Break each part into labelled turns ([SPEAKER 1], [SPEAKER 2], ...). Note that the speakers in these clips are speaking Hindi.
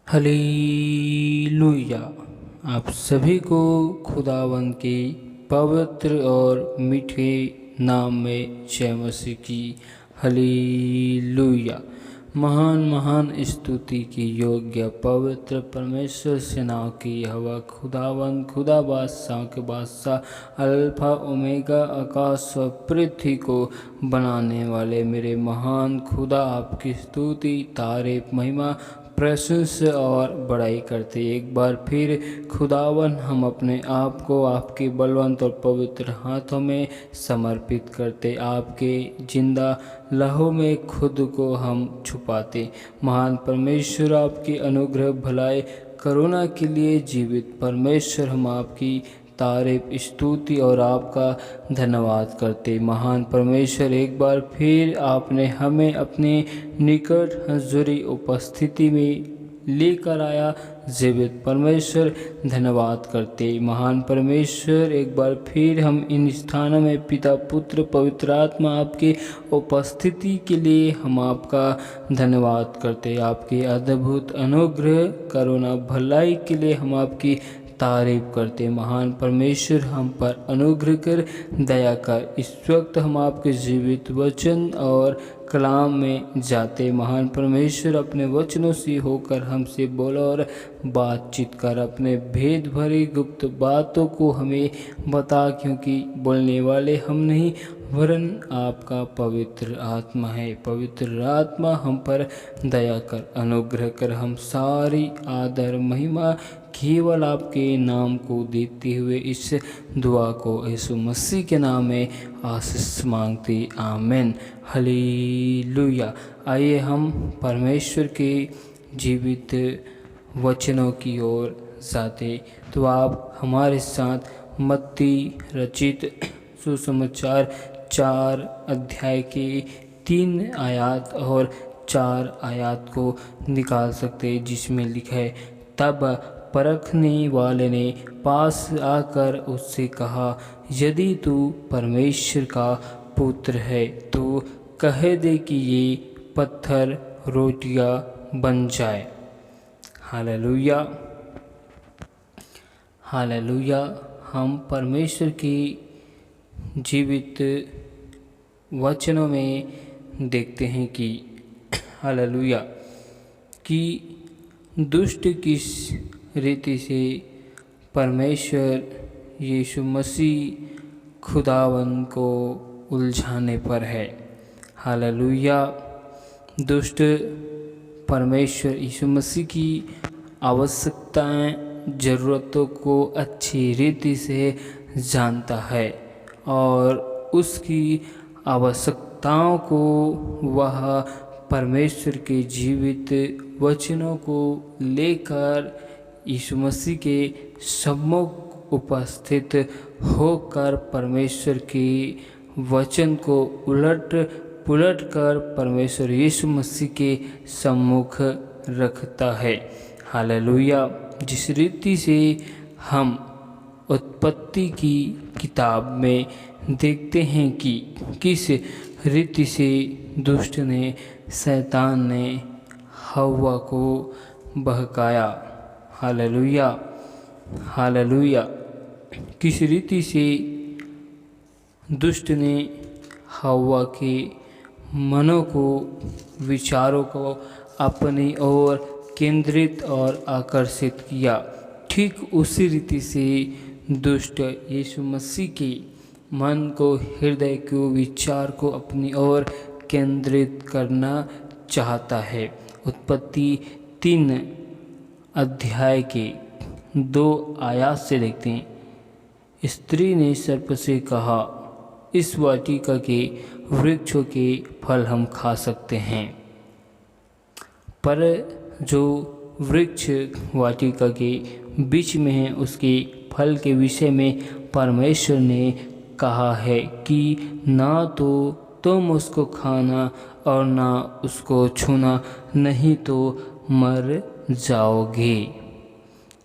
[SPEAKER 1] हालेलुया। आप सभी को खुदावंद के पवित्र और मीठे नाम में जय मसीह की। हालेलुया। महान महान स्तुति की योग्य पवित्र परमेश्वर सेनाओं की हवा खुदावंद खुदा बादशाह के बादशाह अल्फा ओमेगा आकाश और पृथ्वी को बनाने वाले मेरे महान खुदा आपकी स्तुति तारीफ महिमा प्रशंसा और बड़ाई करते। एक बार फिर खुदावन हम अपने आप को आपके बलवंत और पवित्र हाथों में समर्पित करते, आपके जिंदा लहू में खुद को हम छुपाते। महान परमेश्वर आपकी अनुग्रह भलाई करुणा के लिए जीवित परमेश्वर हम आपकी तारीफ स्तुति और आपका धन्यवाद करते। महान परमेश्वर एक बार फिर आपने हमें अपने निकट हजूरी उपस्थिति में लेकर आया। जीवित परमेश्वर धन्यवाद करते। महान परमेश्वर एक बार फिर हम इन स्थानों में पिता पुत्र पवित्र आत्मा आपके उपस्थिति के लिए हम आपका धन्यवाद करते। आपके अद्भुत अनुग्रह करुणा भलाई के लिए हम आपकी तारीफ करते। महान परमेश्वर हम पर अनुग्रह कर दया कर। इस वक्त हम आपके जीवित वचन और कलाम में जाते। महान परमेश्वर अपने वचनों से होकर हमसे बोलो और बातचीत कर। अपने भेद भरी गुप्त बातों को हमें बता, क्योंकि बोलने वाले हम नहीं वरन आपका पवित्र आत्मा है। पवित्र आत्मा हम पर दया कर अनुग्रह कर। हम सारी आदर महिमा केवल आपके नाम को देते हुए इस दुआ को यीशु मसीह के नाम में आशीष मांगते, आमीन। हालेलुया। आइए हम परमेश्वर के जीवित वचनों की ओर जाते। तो आप हमारे साथ मत्ती रचित सुसमाचार 4 अध्याय के 3 आयत और 4 आयत को निकाल सकते हैं, जिसमें लिखा है, तब परखने वाले ने पास आकर उससे कहा, यदि तू परमेश्वर का पुत्र है तो कह दे कि ये पत्थर रोटियां बन जाए। हालेलुया। हालेलुया। हम परमेश्वर की जीवित वचनों में देखते हैं कि हालेलुया कि दुष्ट किस रीति से परमेश्वर यीशु मसीह खुदावन को उलझाने पर है। हालेलुया। दुष्ट परमेश्वर यीशु मसीह की आवश्यकताएं ज़रूरतों को अच्छी रीति से जानता है और उसकी आवश्यकताओं को वह परमेश्वर के जीवित वचनों को लेकर यीशु मसीह के सम्मुख उपस्थित होकर परमेश्वर के वचन को उलट पुलट कर परमेश्वर यीशु मसीह के सम्मुख रखता है। हालेलुया। जिस रीति से हम उत्पत्ति की किताब में देखते हैं कि किस रीति से दुष्ट ने शैतान ने हव्वा को बहकाया। हालेलुया। हालेलुया। किस रीति से दुष्ट ने हव्वा के मनों को विचारों को अपनी ओर केंद्रित और आकर्षित किया, ठीक उसी रीति से दुष्ट यीशु मसीह के मन को हृदय को विचार को अपनी ओर केंद्रित करना चाहता है। उत्पत्ति 3 अध्याय के 2 आयत से देखते हैं, स्त्री ने सर्प से कहा, इस वाटिका के वृक्षों के फल हम खा सकते हैं, पर जो वृक्ष वाटिका के बीच में है उसके फल के विषय में परमेश्वर ने कहा है कि ना तो तुम उसको खाना और ना उसको छूना, नहीं तो मर जाओगे।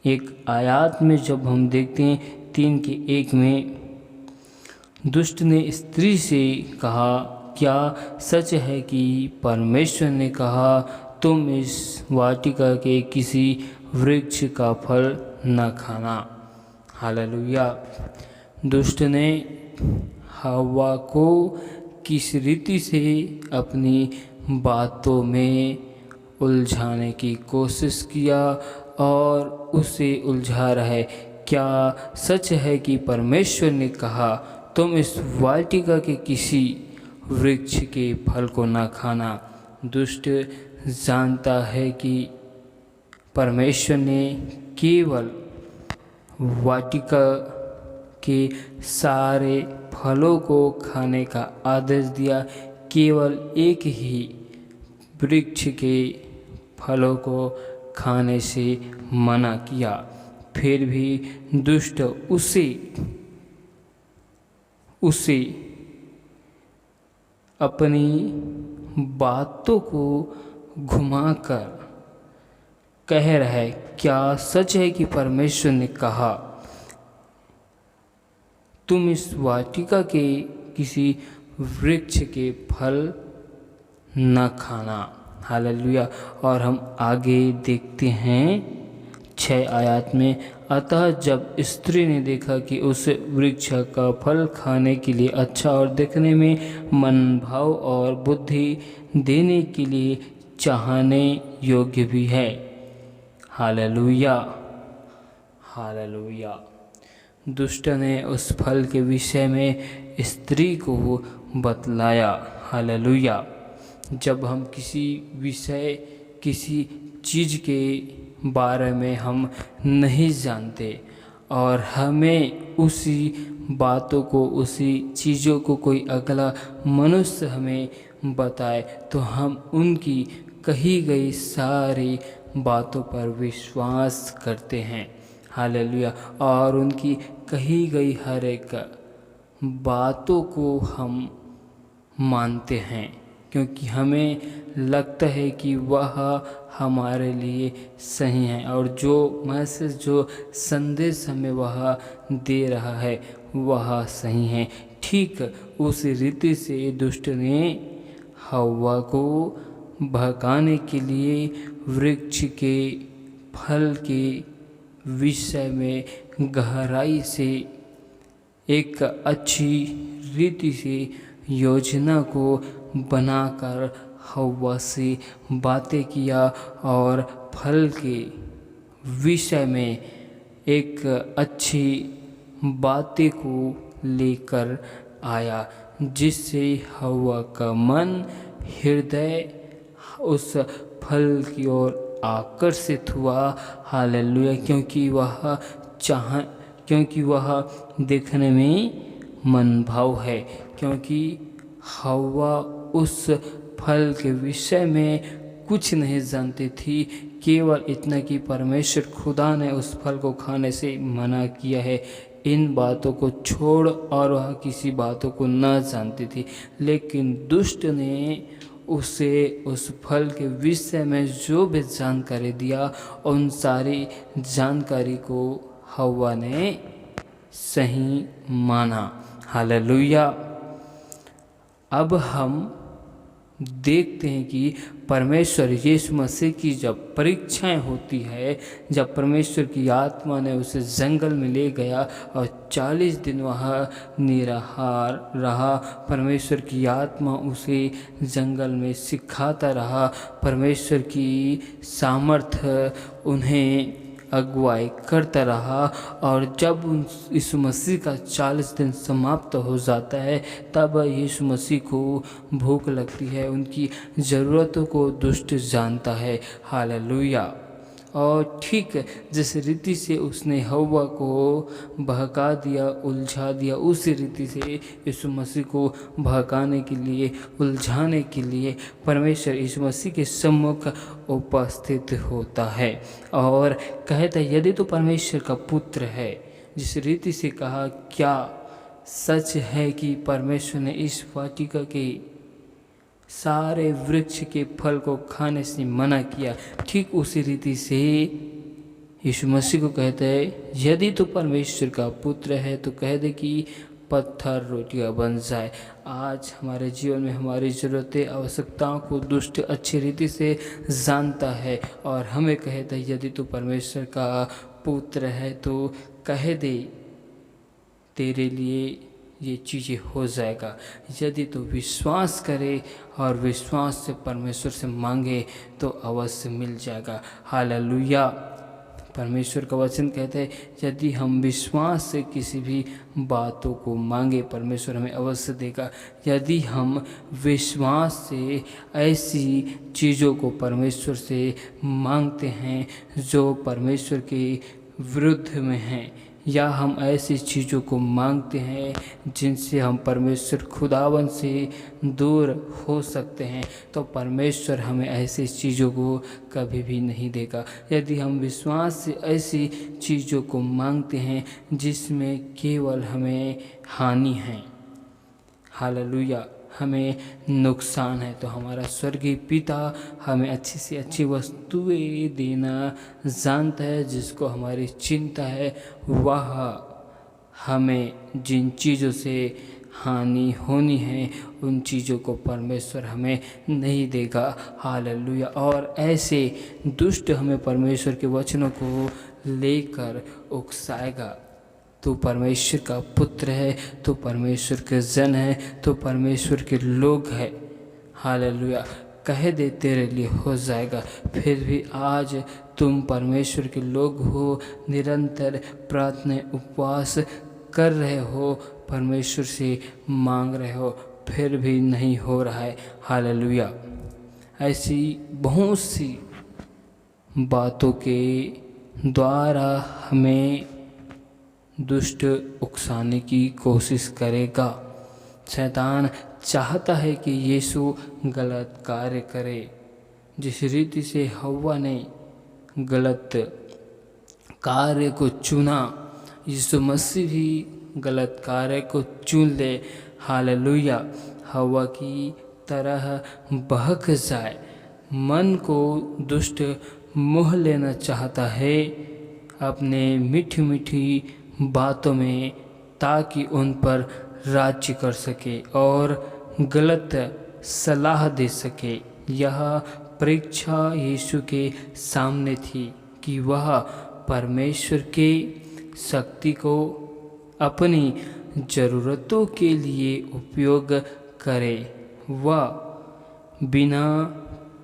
[SPEAKER 1] एक आयत में जब हम देखते हैं 3:1 में, दुष्ट ने स्त्री से कहा, क्या सच है कि परमेश्वर ने कहा तुम इस वाटिका के किसी वृक्ष का फल न खाना। हालेलुया। दुष्ट ने हव्वा को किस रीति से अपनी बातों में उलझाने की कोशिश किया और उसे उलझा रहा है। क्या सच है कि परमेश्वर ने कहा तुम इस वाटिका के किसी वृक्ष के फल को न खाना? दुष्ट जानता है कि परमेश्वर ने केवल वाटिका के सारे फलों को खाने का आदेश दिया, केवल एक ही वृक्ष के फलों को खाने से मना किया। फिर भी दुष्ट उसे अपनी बातों को घुमाकर कह रहा है, क्या सच है कि परमेश्वर ने कहा तुम इस वाटिका के किसी वृक्ष के फल न खाना। हालेलुया। और हम आगे देखते हैं 6 आयत में, अतः जब स्त्री ने देखा कि उस वृक्ष का फल खाने के लिए अच्छा और देखने में मन भाव और बुद्धि देने के लिए चाहने योग्य भी है। हालेलुया। हालेलुया। दुष्ट ने उस फल के विषय में स्त्री को बतलाया। हालेलुया। जब हम किसी चीज़ के बारे में हम नहीं जानते और हमें उसी बातों को, उसी चीज़ों को कोई अगला मनुष्य हमें बताए तो हम उनकी कही गई सारी बातों पर विश्वास करते हैं। हालेलुया। और उनकी कही गई हर एक बातों को हम मानते हैं, क्योंकि हमें लगता है कि वह हमारे लिए सही है और जो मैसेज, जो संदेश हमें वह दे रहा है वह सही है। ठीक उस रीति से दुष्ट ने हव्वा को भड़काने के लिए वृक्ष के फल के विषय में गहराई से एक अच्छी रीति से योजना को बनाकर हव्वा से बातें किया और फल के विषय में एक अच्छी बातें को लेकर आया, जिससे हव्वा का मन, हृदय उस फल की ओर आकर्षित हुआ। हालेलुया। क्योंकि वह देखने में मनभाव है, क्योंकि हव्वा उस फल के विषय में कुछ नहीं जानती थी, केवल इतना कि परमेश्वर खुदा ने उस फल को खाने से मना किया है। इन बातों को छोड़ और वह किसी बातों को न जानती थी, लेकिन दुष्ट ने उसे उस फल के विषय में जो भी जानकारी दिया, उन सारी जानकारी को हव्वा ने सही माना। हालेलुया। अब हम देखते हैं कि परमेश्वर यीशु मसीह की जब परीक्षाएं होती है, जब परमेश्वर की आत्मा ने उसे जंगल में ले गया और 40 दिन वहाँ निराहार रहा, परमेश्वर की आत्मा उसे जंगल में सिखाता रहा, परमेश्वर की सामर्थ्य उन्हें अगुवाई करता रहा। और जब यीशु मसीह का 40 दिन समाप्त हो जाता है, तब यीशु मसीह को भूख लगती है, उनकी ज़रूरतों को दुष्ट जानता है। हालेलुया। और ठीक जिस रीति से उसने हव्वा को बहका दिया, उलझा दिया, उसी रीति से यीशु मसीह को बहकाने के लिए, उलझाने के लिए परमेश्वर यीशु मसीह के सम्मुख उपस्थित होता है और कहता है, यदि तो परमेश्वर का पुत्र है, जिस रीति से कहा, क्या सच है कि परमेश्वर ने इस वाटिका के सारे वृक्ष के फल को खाने से मना किया। ठीक उसी रीति से यीशु मसीह को कहते हैं, यदि तो परमेश्वर का पुत्र है तो कह दे कि पत्थर रोटियां बन जाए। आज हमारे जीवन में हमारी ज़रूरतें आवश्यकताओं को दुष्ट अच्छी रीति से जानता है और हमें कहता है यदि तू परमेश्वर का पुत्र है तो कह दे, तेरे लिए ये चीज़ें हो जाएगा। यदि तू विश्वास करे और विश्वास से परमेश्वर से मांगे तो अवश्य मिल जाएगा। हालेलुया। परमेश्वर का वचन कहते हैं यदि हम विश्वास से किसी भी बातों को मांगे परमेश्वर हमें अवश्य देगा। यदि हम विश्वास से ऐसी चीज़ों को परमेश्वर से मांगते हैं जो परमेश्वर के विरुद्ध में हैं, या हम ऐसी चीज़ों को मांगते हैं जिनसे हम परमेश्वर खुदावन से दूर हो सकते हैं, तो परमेश्वर हमें ऐसी चीज़ों को कभी भी नहीं देगा। यदि हम विश्वास से ऐसी चीज़ों को मांगते हैं जिसमें केवल हमें हानि है, हालेलुया, हमें नुकसान है, तो हमारा स्वर्गीय पिता हमें अच्छी से अच्छी वस्तुएं देना जानता है। जिसको हमारी चिंता है वह हमें जिन चीज़ों से हानि होनी है उन चीज़ों को परमेश्वर हमें नहीं देगा। हालेलुया। और ऐसे दुष्ट हमें परमेश्वर के वचनों को लेकर उकसाएगा। तू परमेश्वर का पुत्र है, तू परमेश्वर के जन है, तू परमेश्वर के लोग है। हालेलुया। कह दे तेरे लिए हो जाएगा। फिर भी आज तुम परमेश्वर के लोग हो, निरंतर प्रार्थना उपवास कर रहे हो, परमेश्वर से मांग रहे हो, फिर भी नहीं हो रहा है। हालेलुया। ऐसी बहुत सी बातों के द्वारा हमें दुष्ट उकसाने की कोशिश करेगा। शैतान चाहता है कि यीशु गलत कार्य करे। जिस रीति से हव्वा ने गलत कार्य को चुना, यीशु मसीह भी गलत कार्य को चुन ले। हालेलुया। हव्वा की तरह बहक जाए। मन को दुष्ट मोह लेना चाहता है अपने मीठी मीठी बातों में, ताकि उन पर राज्य कर सके और गलत सलाह दे सके। यह परीक्षा यीशु के सामने थी कि वह परमेश्वर के शक्ति को अपनी ज़रूरतों के लिए उपयोग करे, वह बिना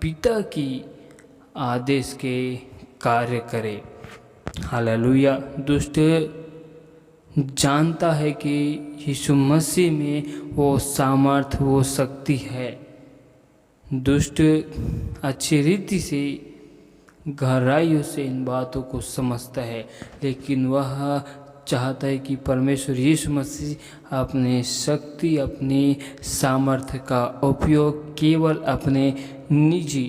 [SPEAKER 1] पिता की आदेश के कार्य करे। हालेलुया। दुष्ट जानता है कि यीशु मसीह में वो सामर्थ, वो शक्ति है। दुष्ट अच्छी रीति से गहराइयों से इन बातों को समझता है, लेकिन वह चाहता है कि परमेश्वर यीशु मसीह अपने शक्ति, अपनी सामर्थ्य का उपयोग केवल अपने निजी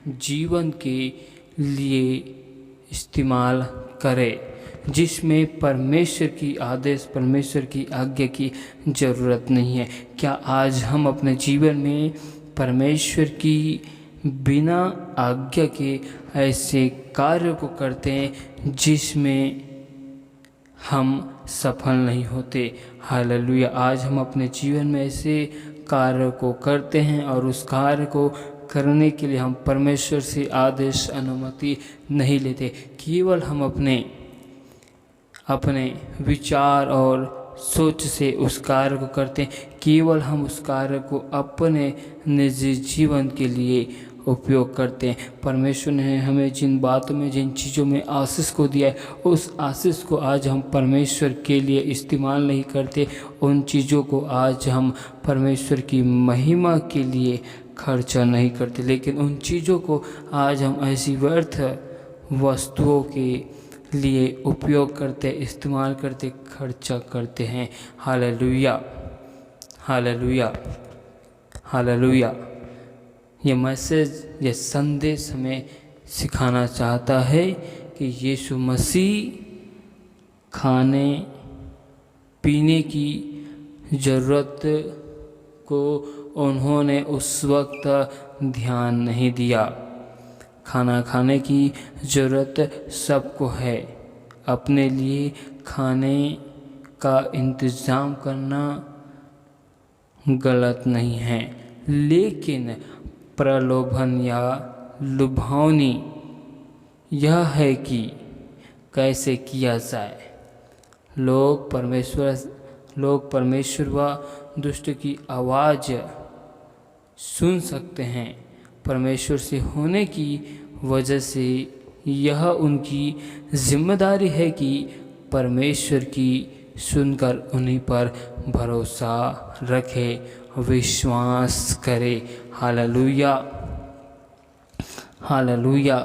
[SPEAKER 1] जीवन के लिए इस्तेमाल करे, जिसमें परमेश्वर की आदेश, परमेश्वर की आज्ञा की ज़रूरत नहीं है। क्या आज हम अपने जीवन में परमेश्वर की बिना आज्ञा के ऐसे कार्य को करते हैं जिसमें हम सफल नहीं होते? हालेलुया। आज हम अपने जीवन में ऐसे कार्य को करते हैं और उस कार्य को करने के लिए हम परमेश्वर से आदेश, अनुमति नहीं लेते। केवल हम अपने विचार और सोच से उस कार्य को करते हैं। केवल हम उस कार्य को अपने निजी जीवन के लिए उपयोग करते हैं। परमेश्वर ने हमें जिन बातों में, जिन चीज़ों में आशीष को दिया है, उस आशीष को आज हम परमेश्वर के लिए इस्तेमाल नहीं करते। उन चीज़ों को आज हम परमेश्वर की महिमा के लिए खर्चा नहीं करते, लेकिन उन चीज़ों को आज हम ऐसी व्यर्थ वस्तुओं के लिए उपयोग करते, इस्तेमाल करते, खर्चा करते हैं। हालेलुया। हालेलुया। हालेलुया। ये मैसेज, ये संदेश हमें सिखाना चाहता है कि यीशु मसीह खाने पीने की ज़रूरत को उन्होंने उस वक्त ध्यान नहीं दिया। खाना खाने की ज़रूरत सबको है। अपने लिए खाने का इंतज़ाम करना गलत नहीं है, लेकिन प्रलोभन या लुभावनी यह है कि कैसे किया जाए। लोग परमेश्वर व दुष्ट की आवाज़ सुन सकते हैं। परमेश्वर से होने की वजह से यह उनकी जिम्मेदारी है कि परमेश्वर की सुनकर उन्हीं पर भरोसा रखे, विश्वास करे। Hallelujah, hallelujah.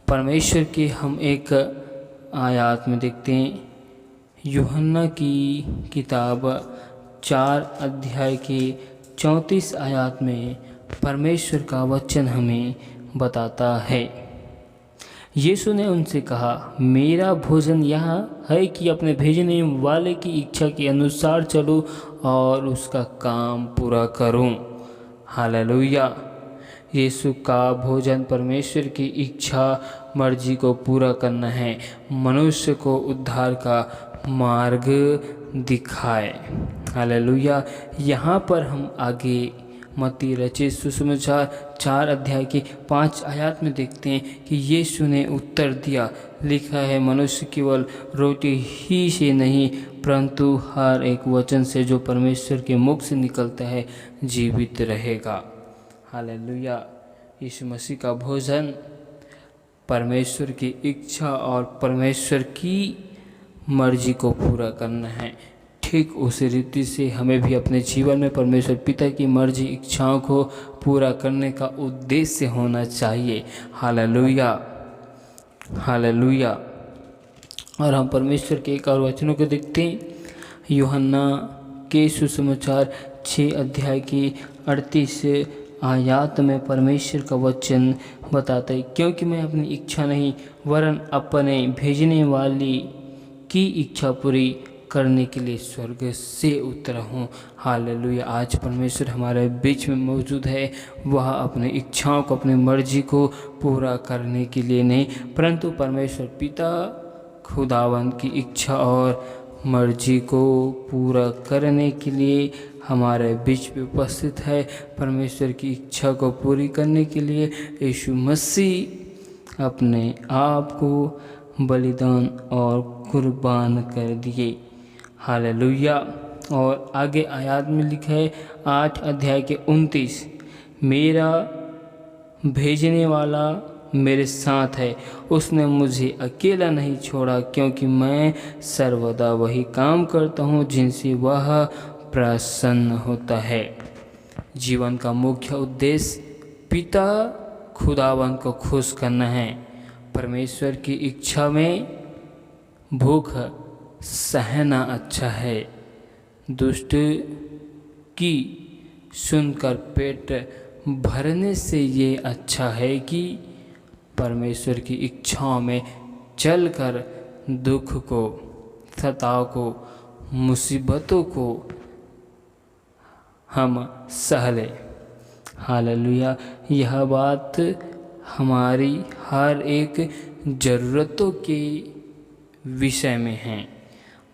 [SPEAKER 1] परमेश्वर के हम एक आयत में देखते हैं, यूहन्ना की किताब 4 अध्याय के 34 आयत में परमेश्वर का वचन हमें बताता है, यीशु ने उनसे कहा, मेरा भोजन यह है कि अपने भेजने वाले की इच्छा के अनुसार चलूं और उसका काम पूरा करूं। हालेलुया। यीशु का भोजन परमेश्वर की इच्छा मर्जी को पूरा करना है, मनुष्य को उद्धार का मार्ग दिखाए। हालेलुया। यहाँ पर हम आगे मत्ती रचित सुसमाचार 4 अध्याय के 5 आयत में देखते हैं कि यीशु ने उत्तर दिया, लिखा है, मनुष्य केवल रोटी ही से नहीं परंतु हर एक वचन से जो परमेश्वर के मुख से निकलता है जीवित रहेगा। हालेलुया। यीशु मसीह का भोजन परमेश्वर की इच्छा और परमेश्वर की मर्जी को पूरा करना है। ठीक उसी रीति से हमें भी अपने जीवन में परमेश्वर पिता की मर्जी इच्छाओं को पूरा करने का उद्देश्य होना चाहिए। Hallelujah, hallelujah. और हम परमेश्वर के एक और वचनों को देखते हैं, यूहन्ना के सुसमाचार 6 अध्याय की 38 आयत में परमेश्वर का वचन बताता है, क्योंकि मैं अपनी इच्छा नहीं वरन अपने भेजने वाली की इच्छा पूरी करने के लिए स्वर्ग से उतरा हूँ। हालेलुया। आज परमेश्वर हमारे बीच में मौजूद है। वह अपनी इच्छाओं को, अपनी मर्जी को पूरा करने के लिए नहीं, परंतु परमेश्वर पिता खुदावंद की इच्छा और मर्जी को पूरा करने के लिए हमारे बीच में उपस्थित है। परमेश्वर की इच्छा को पूरी करने के लिए यीशु मसीह अपने आप को बलिदान और कुर्बान कर दिए। हालेलुया। और आगे आयत में लिखा है 8 अध्याय के 29, मेरा भेजने वाला मेरे साथ है, उसने मुझे अकेला नहीं छोड़ा, क्योंकि मैं सर्वदा वही काम करता हूँ जिनसे वह प्रसन्न होता है। जीवन का मुख्य उद्देश्य पिता खुदावन को खुश करना है। परमेश्वर की इच्छा में भूख सहना अच्छा है, दुष्ट की सुनकर पेट भरने से ये अच्छा है कि परमेश्वर की इच्छाओं में चलकर दुख को, सताव को, मुसीबतों को हम सह लें। हालेलुया। यह बात हमारी हर एक ज़रूरतों के विषय में है।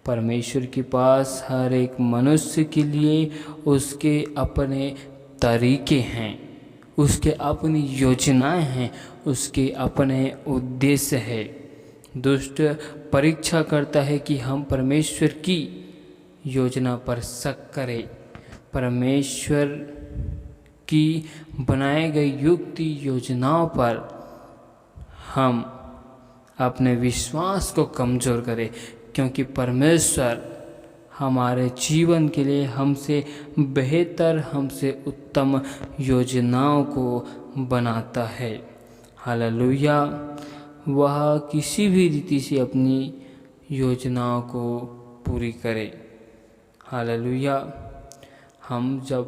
[SPEAKER 1] परमेश्वर के पास हर एक मनुष्य के लिए उसके अपने तरीके हैं, उसके अपनी योजनाएं हैं, उसके अपने उद्देश्य है। दुष्ट परीक्षा करता है कि हम परमेश्वर की योजना पर शक करें, परमेश्वर की बनाए गए युक्ति योजनाओं पर हम अपने विश्वास को कमज़ोर करें, क्योंकि परमेश्वर हमारे जीवन के लिए हमसे बेहतर, हमसे उत्तम योजनाओं को बनाता है। हालेलुया। वह किसी भी रीति से अपनी योजनाओं को पूरी करे। हालेलुया। हम जब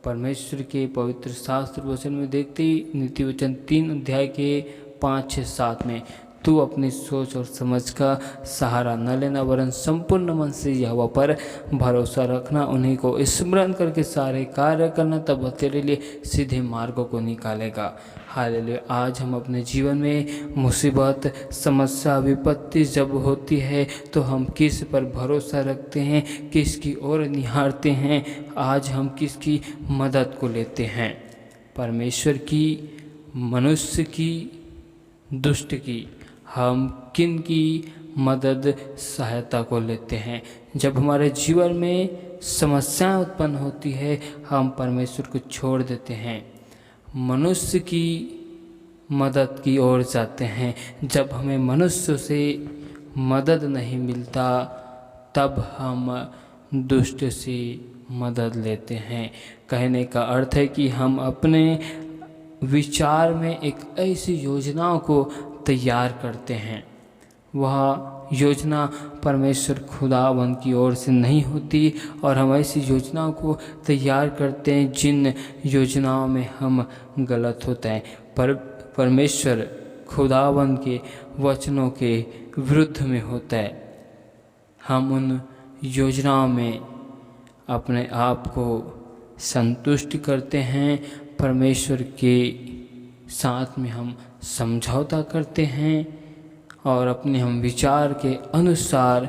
[SPEAKER 1] परमेश्वर के पवित्र शास्त्र वचन में देखते ही नीति वचन 3 अध्याय के 5, 6, 7 में, तू अपनी सोच और समझ का सहारा न लेना, वरन संपूर्ण मन से यहोवा पर भरोसा रखना, उन्हीं को स्मरण करके सारे कार्य करना, तब वह तेरे लिए सीधे मार्गों को निकालेगा। हालेलुया। आज हम अपने जीवन में मुसीबत, समस्या, विपत्ति जब होती है तो हम किस पर भरोसा रखते हैं, किसकी ओर निहारते हैं? आज हम किसकी मदद को लेते हैं? परमेश्वर की, मनुष्य की, दुष्ट की? हम किन की मदद, सहायता को लेते हैं? जब हमारे जीवन में समस्याएं उत्पन्न होती है, हम परमेश्वर को छोड़ देते हैं, मनुष्य की मदद की ओर जाते हैं। जब हमें मनुष्य से मदद नहीं मिलता, तब हम दुष्ट से मदद लेते हैं। कहने का अर्थ है कि हम अपने विचार में एक ऐसी योजनाओं को तैयार करते हैं, वह योजना परमेश्वर खुदावंद की ओर से नहीं होती, और हम ऐसी योजनाओं को तैयार करते हैं जिन योजनाओं में हम गलत होते हैं। पर परमेश्वर खुदावंद के वचनों के विरुद्ध में होता है। हम उन योजनाओं में अपने आप को संतुष्ट करते हैं, परमेश्वर के साथ में हम समझौता करते हैं और अपने हम विचार के अनुसार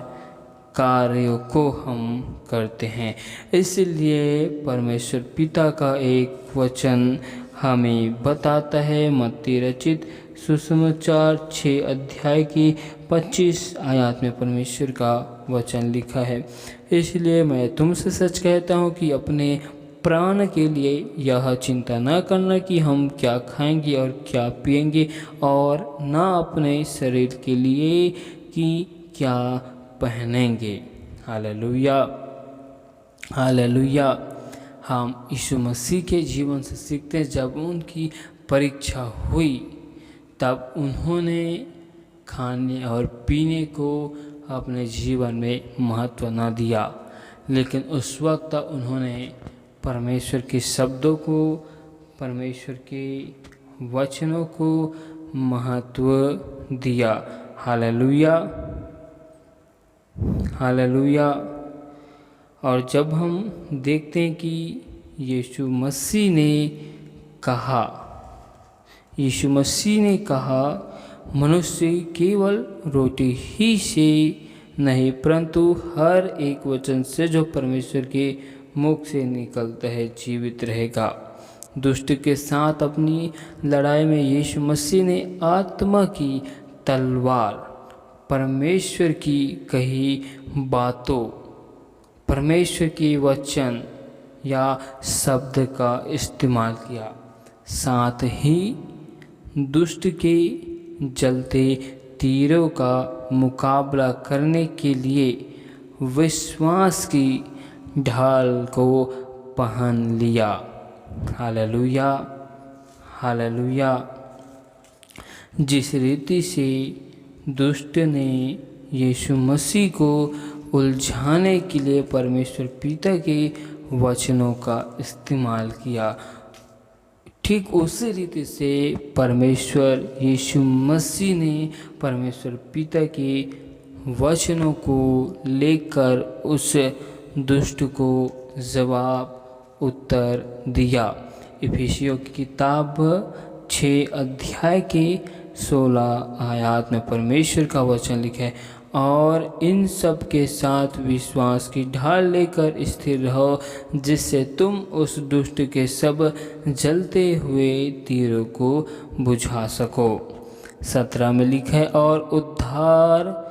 [SPEAKER 1] कार्यों को हम करते हैं। इसलिए परमेश्वर पिता का एक वचन हमें बताता है, मत्ती रचित सुसमाचार 6 अध्याय की 25 आयत में परमेश्वर का वचन लिखा है, इसलिए मैं तुमसे सच कहता हूँ कि अपने प्राण के लिए यह चिंता न करना कि हम क्या खाएंगे और क्या पिएंगे, और न अपने शरीर के लिए कि क्या पहनेंगे। Hallelujah, hallelujah. हम यीशु मसीह के जीवन से सीखते हैं, जब उनकी परीक्षा हुई तब उन्होंने खाने और पीने को अपने जीवन में महत्व न दिया, लेकिन उस वक्त उन्होंने परमेश्वर के शब्दों को, परमेश्वर के वचनों को महत्व दिया। Hallelujah, hallelujah. और जब हम देखते हैं कि यीशु मसीह ने कहा, यीशु मसीह ने कहा, मनुष्य केवल रोटी ही से नहीं परंतु हर एक वचन से जो परमेश्वर के मुख से निकलता है जीवित रहेगा। दुष्ट के साथ अपनी लड़ाई में यीशु मसीह ने आत्मा की तलवार, परमेश्वर की कही बातों, परमेश्वर की वचन या शब्द का इस्तेमाल किया। साथ ही दुष्ट के जलते तीरों का मुकाबला करने के लिए विश्वास की ढाल को पहन लिया। Hallelujah, hallelujah. जिस रीति से दुष्ट ने यीशु मसीह को उलझाने के लिए परमेश्वर पिता के वचनों का इस्तेमाल किया, ठीक उसी रीति से परमेश्वर यीशु मसीह ने परमेश्वर पिता के वचनों को लेकर उस दुष्ट को जवाब उत्तर दिया। इफिसियों की किताब 6 अध्याय के 16 आयत में परमेश्वर का वचन लिखा है, और इन सब के साथ विश्वास की ढाल लेकर स्थिर रहो, जिससे तुम उस दुष्ट के सब जलते हुए तीरों को बुझा सको। 17 में लिखा है, और उद्धार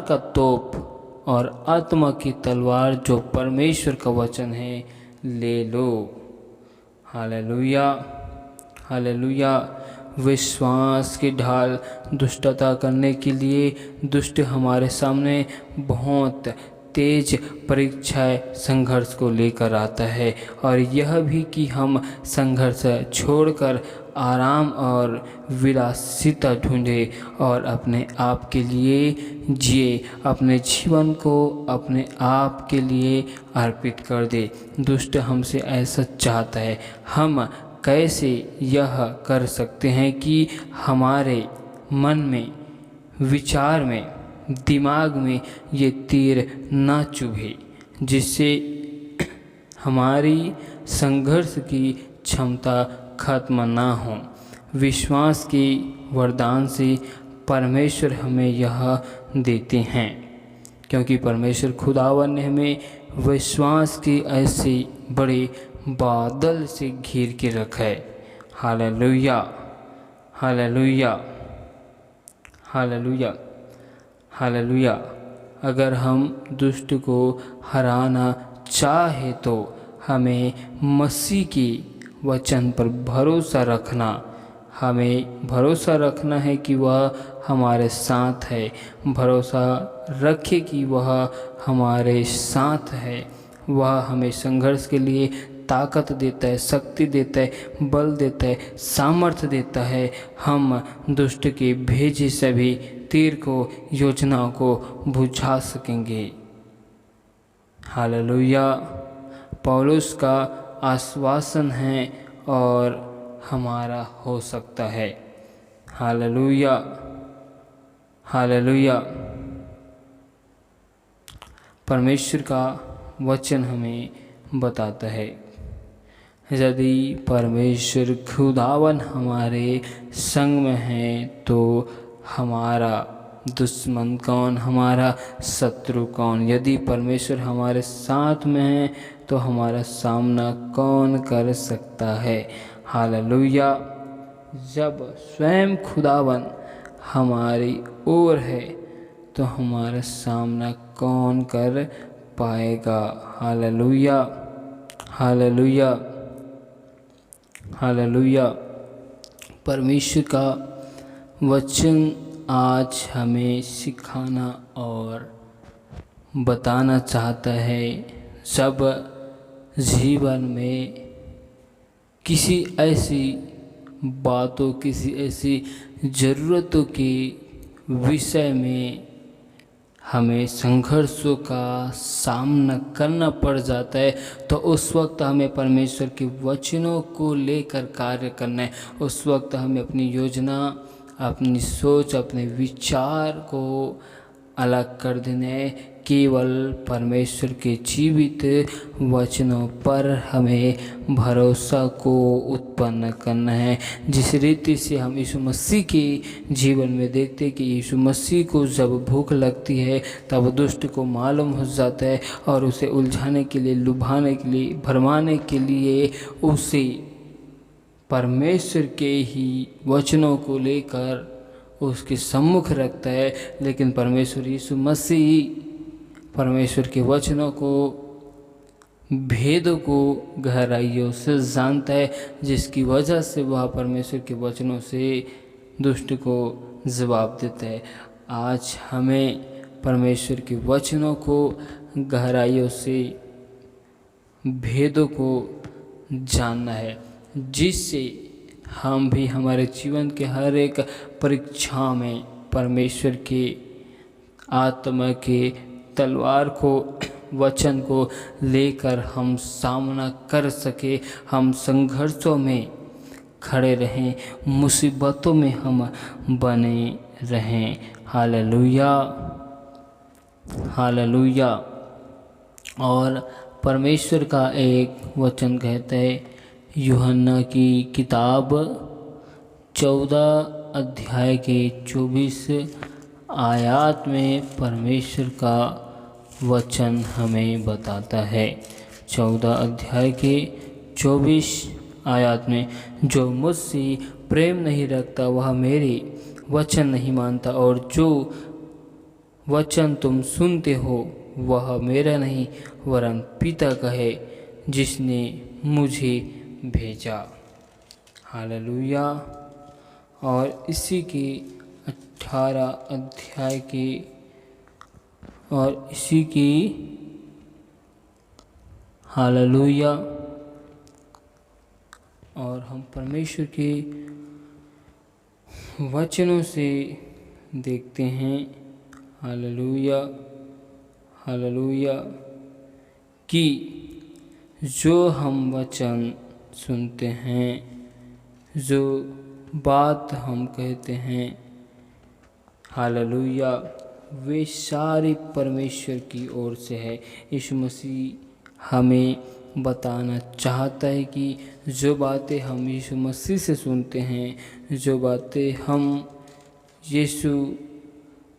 [SPEAKER 1] का तोप और आत्मा की तलवार जो परमेश्वर का वचन है ले लो। Hallelujah, hallelujah. विश्वास की ढाल दुष्टता करने के लिए दुष्ट हमारे सामने बहुत तेज परीक्षाएं, संघर्ष को लेकर आता है, और यह भी कि हम संघर्ष छोड़कर आराम और विलासिता ढूंढें और अपने आप के लिए जिए, अपने जीवन को अपने आप के लिए अर्पित कर दे। दुष्ट हमसे ऐसा चाहता है, हम कैसे यह कर सकते हैं कि हमारे मन में, विचार में, दिमाग में ये तीर ना चुभे, जिससे हमारी संघर्ष की क्षमता खत्म ना हो। विश्वास के वरदान से परमेश्वर हमें यह देते हैं, क्योंकि परमेश्वर खुदावन ने हमें विश्वास के ऐसे बड़े बादल से घेर के रखा है। Hallelujah, hallelujah, hallelujah, hallelujah. अगर हम दुष्ट को हराना चाहे तो हमें मसीह के वचन पर भरोसा रखना, हमें भरोसा रखना है कि वह हमारे साथ है। भरोसा रखें कि वह हमारे साथ है। वह हमें संघर्ष के लिए ताकत देता है, शक्ति देता है, बल देता है, सामर्थ्य देता है। हम दुष्ट के भेजे सभी तीर को, योजनाओं को बुझा सकेंगे। हालेलुया। पौलुस का आश्वासन है और हमारा हो सकता है। Hallelujah, hallelujah. परमेश्वर का वचन हमें बताता है, यदि परमेश्वर खुदावन हमारे संग में है तो हमारा दुश्मन कौन, हमारा शत्रु कौन। यदि परमेश्वर हमारे साथ में है तो हमारा सामना कौन कर सकता है। हालेलुया। जब स्वयं खुदावन हमारी ओर है तो हमारा सामना कौन कर पाएगा। Hallelujah, hallelujah, hallelujah. परमेश्वर का वचन आज हमें सिखाना और बताना चाहता है, जब जीवन में किसी ऐसी बातों, किसी ऐसी ज़रूरतों के विषय में हमें संघर्षों का सामना करना पड़ जाता है, तो उस वक्त हमें परमेश्वर के वचनों को लेकर कार्य करना है। उस वक्त हमें अपनी योजना, अपनी सोच, अपने विचार को अलग कर देना है। केवल परमेश्वर के जीवित वचनों पर हमें भरोसा को उत्पन्न करना है। जिस रीति से हम यीशु मसीह के जीवन में देखते हैं कि यीशु मसीह को जब भूख लगती है तब दुष्ट को मालूम हो जाता है और उसे उलझाने के लिए, लुभाने के लिए, भरमाने के लिए उसे परमेश्वर के ही वचनों को लेकर उसके सम्मुख रखता है। लेकिन परमेश्वर यीशु मसीह परमेश्वर के वचनों को, भेदों को गहराइयों से जानता है, जिसकी वजह से वह परमेश्वर के वचनों से दुष्ट को जवाब देता है। आज हमें परमेश्वर के वचनों को गहराइयों से, भेदों को जानना है, जिससे हम भी हमारे जीवन के हर एक परीक्षा में परमेश्वर के आत्मा के तलवार को, वचन को लेकर हम सामना कर सके, हम संघर्षों में खड़े रहें, मुसीबतों में हम बने रहें। Hallelujah, hallelujah. और परमेश्वर का एक वचन कहता है, यूहन्ना की किताब 14 अध्याय के 24 आयत में परमेश्वर का वचन हमें बताता है। 14 अध्याय के 24 आयत में, जो मुझसे प्रेम नहीं रखता वह मेरे वचन नहीं मानता, और जो वचन तुम सुनते हो वह मेरा नहीं वरन पिता का है जिसने मुझे भेजा। हालेलुया। और इसी के 18 अध्याय के और इसी की हालेलुया। और हम परमेश्वर के वचनों से देखते हैं, हालेलुया, हालेलुया, कि जो हम वचन सुनते हैं जो बात हम कहते हैं हालेलुया, वे सारी परमेश्वर की ओर से है। यीशु मसीह हमें बताना चाहता है कि जो बातें हम यीशु मसीह से सुनते हैं, जो बातें हम यीशु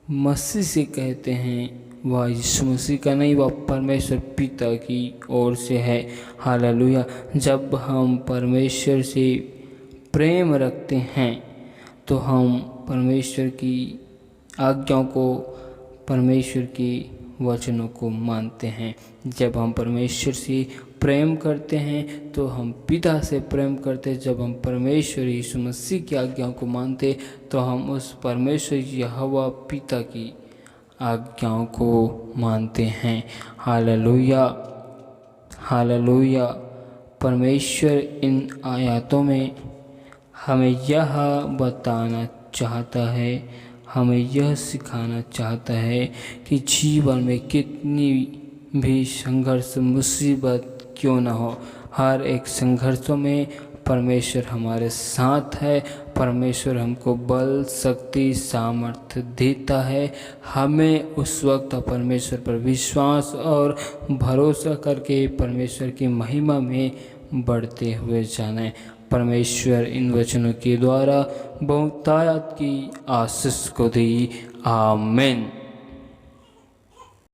[SPEAKER 1] मसीह से कहते हैं, वह यीशु मसीह का नहीं, वह परमेश्वर पिता की ओर से है। हालेलुया। जब हम परमेश्वर से प्रेम रखते हैं तो हम परमेश्वर की आज्ञाओं को, परमेश्वर की वचनों को मानते हैं। जब हम परमेश्वर से प्रेम करते हैं तो हम पिता से प्रेम करते हैं। जब हम परमेश्वर यीशु मसीह की आज्ञाओं को मानते तो हम उस परमेश्वर यहोवा पिता की आज्ञाओं को मानते हैं। Hallelujah, hallelujah. परमेश्वर इन आयतों में हमें यह बताना चाहता है, हमें यह सिखाना चाहता है कि जीवन में कितनी भी संघर्ष मुसीबत क्यों ना हो, हर एक संघर्षों में परमेश्वर हमारे साथ है। परमेश्वर हमको बल, शक्ति, सामर्थ्य देता है। हमें उस वक्त परमेश्वर पर विश्वास और भरोसा करके परमेश्वर की महिमा में बढ़ते हुए जाना है। परमेश्वर इन वचनों के द्वारा बहुतायत की आशीष को दी। आमीन।